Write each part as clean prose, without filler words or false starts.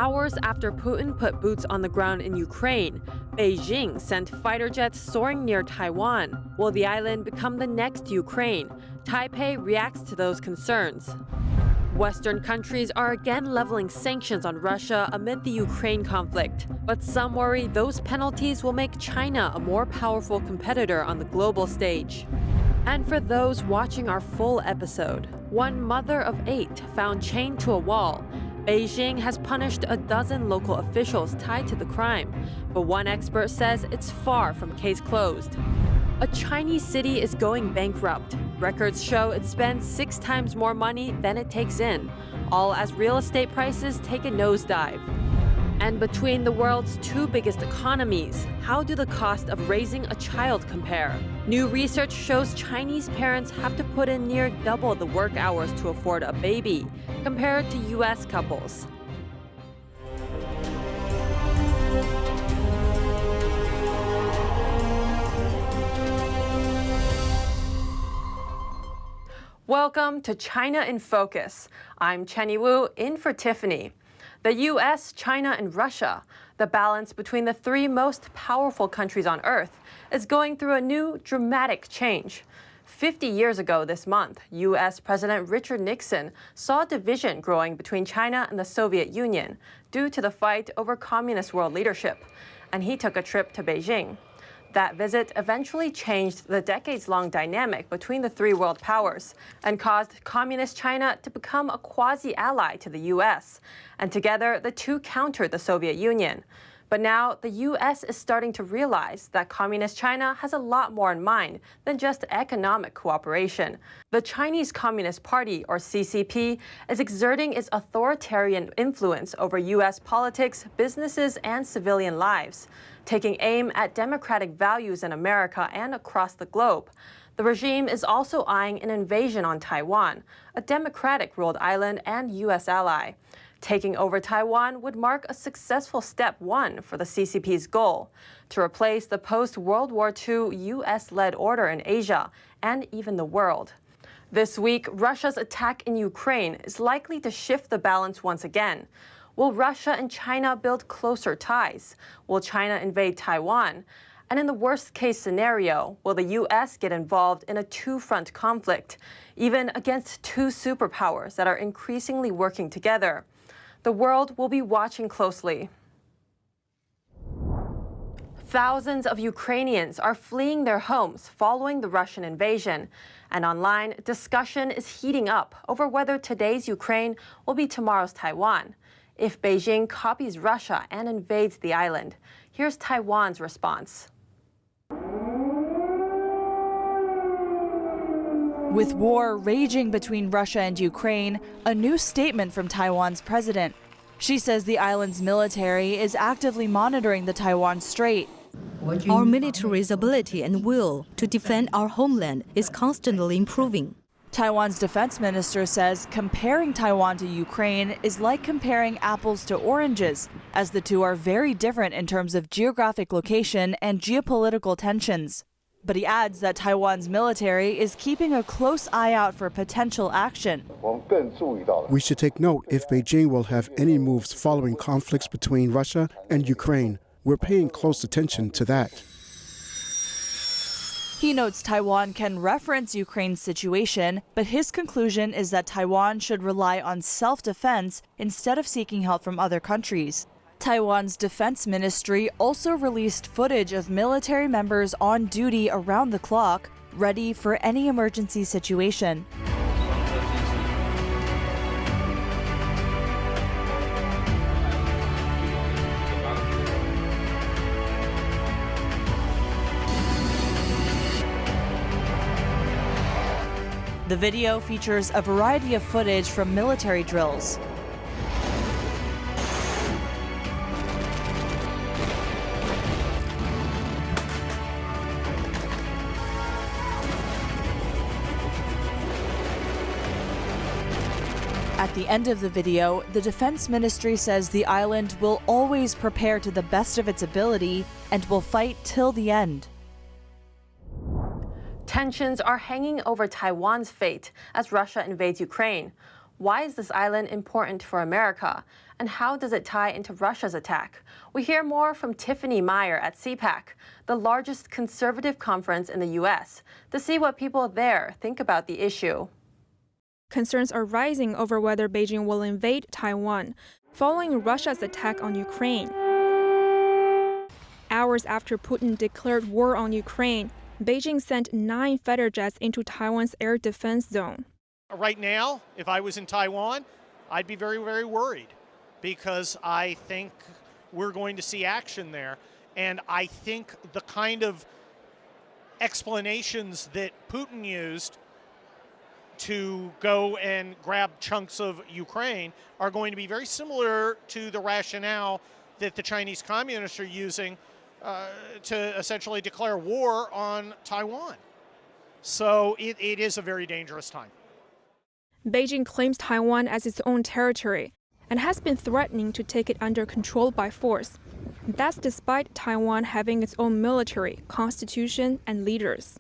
Hours after Putin put boots on the ground in Ukraine, Beijing sent fighter jets soaring near Taiwan. Will the island become the next Ukraine? Taipei reacts to those concerns. Western countries are again leveling sanctions on Russia amid the Ukraine conflict. But some worry those penalties will make China a more powerful competitor on the global stage. And for those watching our full episode, one mother of 8 found chained to a wall. Beijing has punished a dozen local officials tied to the crime, but one expert says it's far from case closed. A Chinese city is going bankrupt. Records show it spends 6 times more money than it takes in, all as real estate prices take a nosedive. And between the world's 2 biggest economies, how do the cost of raising a child compare? New research shows Chinese parents have to put in near double the work hours to afford a baby, compared to US couples. Welcome to China in Focus. I'm Chenny Wu, in for Tiffany. The US, China, and Russia, the balance between the 3 most powerful countries on Earth, is going through a new dramatic change. 50 years ago this month, US President Richard Nixon saw division growing between China and the Soviet Union due to the fight over communist world leadership, and he took a trip to Beijing. That visit eventually changed the decades-long dynamic between the 3 world powers and caused communist China to become a quasi-ally to the US. And together, the 2 countered the Soviet Union. But now, the US is starting to realize that communist China has a lot more in mind than just economic cooperation. The Chinese Communist Party, or CCP, is exerting its authoritarian influence over US politics, businesses, and civilian lives, taking aim at democratic values in America and across the globe. The regime is also eyeing an invasion on Taiwan, a democratic-ruled island and US ally. Taking over Taiwan would mark a successful step 1 for the CCP's goal, to replace the post-World War II US-led order in Asia and even the world. This week, Russia's attack in Ukraine is likely to shift the balance once again. Will Russia and China build closer ties? Will China invade Taiwan? And in the worst-case scenario, will the U.S. get involved in a 2-front conflict, even against 2 superpowers that are increasingly working together? The world will be watching closely. Thousands of Ukrainians are fleeing their homes following the Russian invasion. And online, discussion is heating up over whether today's Ukraine will be tomorrow's Taiwan. If Beijing copies Russia and invades the island, here's Taiwan's response. With war raging between Russia and Ukraine, a new statement from Taiwan's president. She says the island's military is actively monitoring the Taiwan Strait. Our military's ability and will to defend our homeland is constantly improving. Taiwan's defense minister says comparing Taiwan to Ukraine is like comparing apples to oranges, as the 2 are very different in terms of geographic location and geopolitical tensions. But he adds that Taiwan's military is keeping a close eye out for potential action. We should take note if Beijing will have any moves following conflicts between Russia and Ukraine. We're paying close attention to that. He notes Taiwan can reference Ukraine's situation, but his conclusion is that Taiwan should rely on self-defense instead of seeking help from other countries. Taiwan's defense ministry also released footage of military members on duty around the clock, ready for any emergency situation. The video features a variety of footage from military drills. At the end of the video, the Defense Ministry says the island will always prepare to the best of its ability and will fight till the end. Tensions are hanging over Taiwan's fate as Russia invades Ukraine. Why is this island important for America? And how does it tie into Russia's attack? We hear more from Tiffany Meyer at CPAC, the largest conservative conference in the U.S., to see what people there think about the issue. Concerns are rising over whether Beijing will invade Taiwan, following Russia's attack on Ukraine. Hours after Putin declared war on Ukraine, Beijing sent 9 fighter jets into Taiwan's air defense zone. Right now, if I was in Taiwan, I'd be very, very worried because I think we're going to see action there. And I think the kind of explanations that Putin used to go and grab chunks of Ukraine are going to be very similar to the rationale that the Chinese communists are using to essentially declare war on Taiwan. So it is a very dangerous time. Beijing claims Taiwan as its own territory and has been threatening to take it under control by force. That's despite Taiwan having its own military, constitution, and leaders.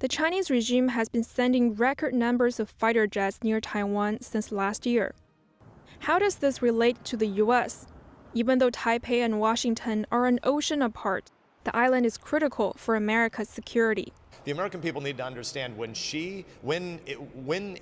The Chinese regime has been sending record numbers of fighter jets near Taiwan since last year. How does this relate to the U.S.? Even though Taipei and Washington are an ocean apart, the island is critical for America's security. The American people need to understand when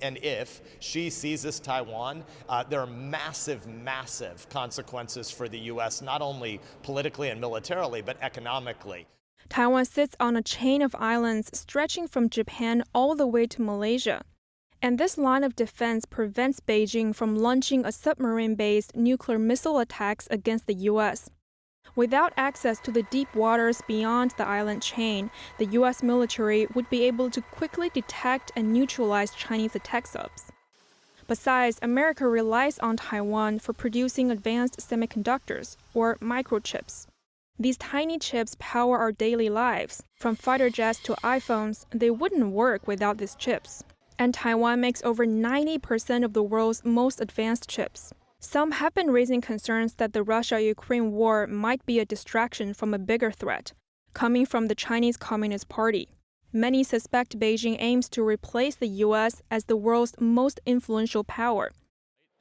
and if she seizes Taiwan, there are massive, massive consequences for the U.S., not only politically and militarily, but economically. Taiwan sits on a chain of islands stretching from Japan all the way to Malaysia. And this line of defense prevents Beijing from launching a submarine-based nuclear missile attacks against the U.S. Without access to the deep waters beyond the island chain, the U.S. military would be able to quickly detect and neutralize Chinese attack subs. Besides, America relies on Taiwan for producing advanced semiconductors, or microchips. These tiny chips power our daily lives. From fighter jets to iPhones, they wouldn't work without these chips. And Taiwan makes over 90% of the world's most advanced chips. Some have been raising concerns that the Russia-Ukraine war might be a distraction from a bigger threat, coming from the Chinese Communist Party. Many suspect Beijing aims to replace the U.S. as the world's most influential power.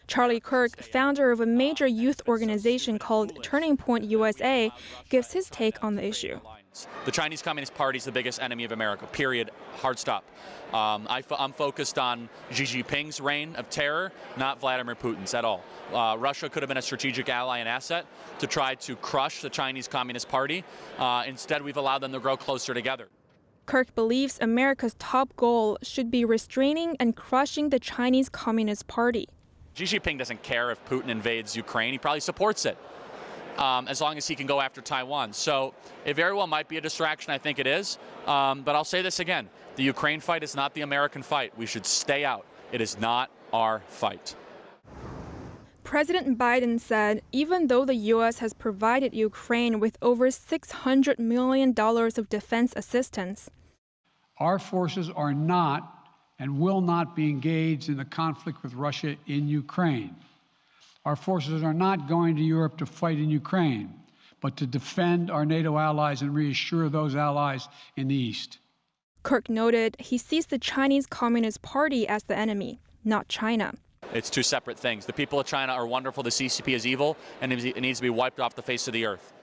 Charlie Kirk, founder of a major youth organization called Turning Point USA, gives his take on the issue. The Chinese Communist Party is the biggest enemy of America, period, hard stop. I'm focused on Xi Jinping's reign of terror, not Vladimir Putin's at all. Russia could have been a strategic ally and asset to try to crush the Chinese Communist Party. Instead, we've allowed them to grow closer together. Kirk believes America's top goal should be restraining and crushing the Chinese Communist Party. Xi Jinping doesn't care if Putin invades Ukraine. He probably supports it, as long as he can go after Taiwan. So it very well might be a distraction. I think it is. But I'll say this again. The Ukraine fight is not the American fight. We should stay out. It is not our fight. President Biden said even though the U.S. has provided Ukraine with over $600 million of defense assistance, our forces are not and will not be engaged in the conflict with Russia in Ukraine. Our forces are not going to Europe to fight in Ukraine, but to defend our NATO allies and reassure those allies in the East. Kirk noted he sees the Chinese Communist Party as the enemy, not China. It's two separate things. The people of China are wonderful. The CCP is evil, and it needs to be wiped off the face of the earth.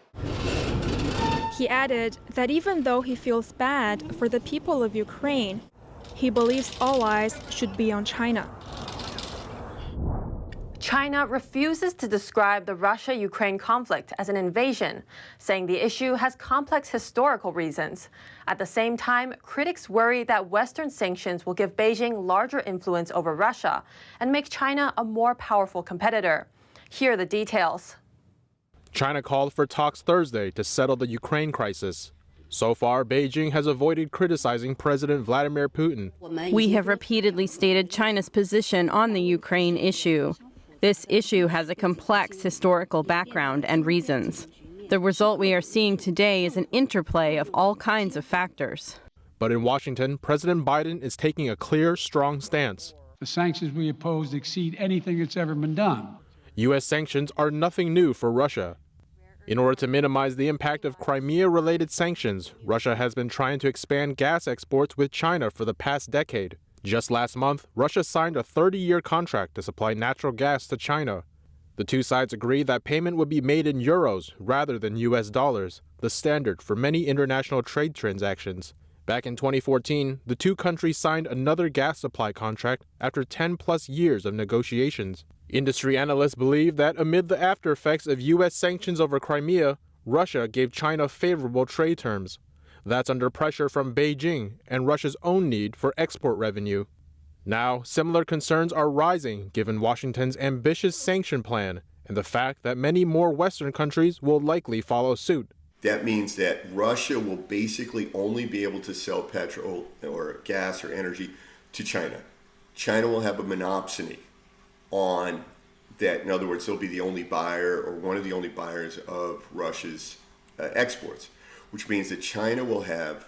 He added that even though he feels bad for the people of Ukraine, he believes all eyes should be on China. China refuses to describe the Russia-Ukraine conflict as an invasion, saying the issue has complex historical reasons. At the same time, critics worry that Western sanctions will give Beijing larger influence over Russia and make China a more powerful competitor. Here are the details. China called for talks Thursday to settle the Ukraine crisis. So far, Beijing has avoided criticizing President Vladimir Putin. We have repeatedly stated China's position on the Ukraine issue. This issue has a complex historical background and reasons. The result we are seeing today is an interplay of all kinds of factors. But in Washington, President Biden is taking a clear, strong stance. The sanctions we oppose exceed anything that's ever been done. U.S. sanctions are nothing new for Russia. In order to minimize the impact of Crimea-related sanctions, Russia has been trying to expand gas exports with China for the past decade. Just last month, Russia signed a 30-year contract to supply natural gas to China. The two sides agreed that payment would be made in euros rather than US dollars, the standard for many international trade transactions. Back in 2014, the two countries signed another gas supply contract after 10-plus years of negotiations. Industry analysts believe that amid the after effects of U.S. sanctions over Crimea, Russia gave China favorable trade terms. That's under pressure from Beijing and Russia's own need for export revenue. Now, similar concerns are rising given Washington's ambitious sanction plan and the fact that many more Western countries will likely follow suit. That means that Russia will basically only be able to sell petrol or gas or energy to China. China will have a monopsony on that. In other words, they'll be the only buyer or one of the only buyers of Russia's exports, which means that China will have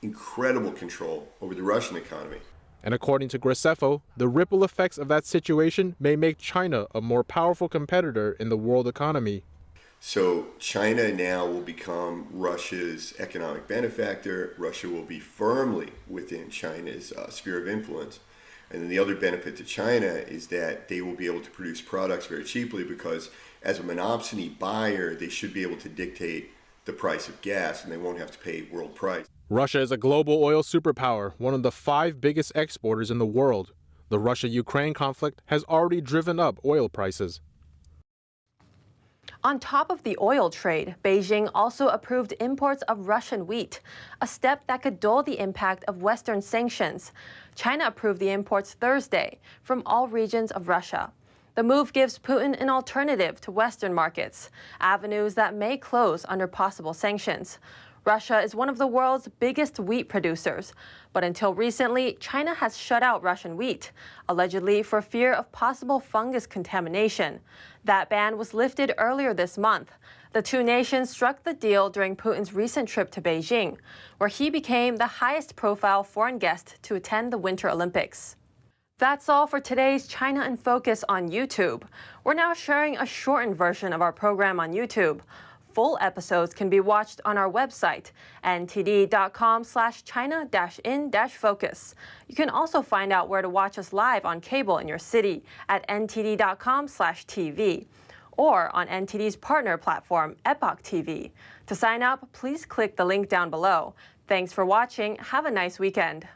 incredible control over the Russian economy. And according to Graceffo, the ripple effects of that situation may make China a more powerful competitor in the world economy. So China now will become Russia's economic benefactor. Russia will be firmly within China's sphere of influence. And then the other benefit to China is that they will be able to produce products very cheaply because as a monopsony buyer, they should be able to dictate the price of gas and they won't have to pay world price. Russia is a global oil superpower, one of the 5 biggest exporters in the world. The Russia-Ukraine conflict has already driven up oil prices. On top of the oil trade, Beijing also approved imports of Russian wheat, a step that could dull the impact of Western sanctions. China approved the imports Thursday from all regions of Russia. The move gives Putin an alternative to Western markets, avenues that may close under possible sanctions. Russia is one of the world's biggest wheat producers, but until recently, China has shut out Russian wheat, allegedly for fear of possible fungus contamination. That ban was lifted earlier this month. The two nations struck the deal during Putin's recent trip to Beijing, where he became the highest-profile foreign guest to attend the Winter Olympics. That's all for today's China in Focus on YouTube. We're now sharing a shortened version of our program on YouTube. Full episodes can be watched on our website, ntd.com/China-in-focus. You can also find out where to watch us live on cable in your city at ntd.com/TV or on NTD's partner platform, Epoch TV. To sign up, please click the link down below. Thanks for watching. Have a nice weekend.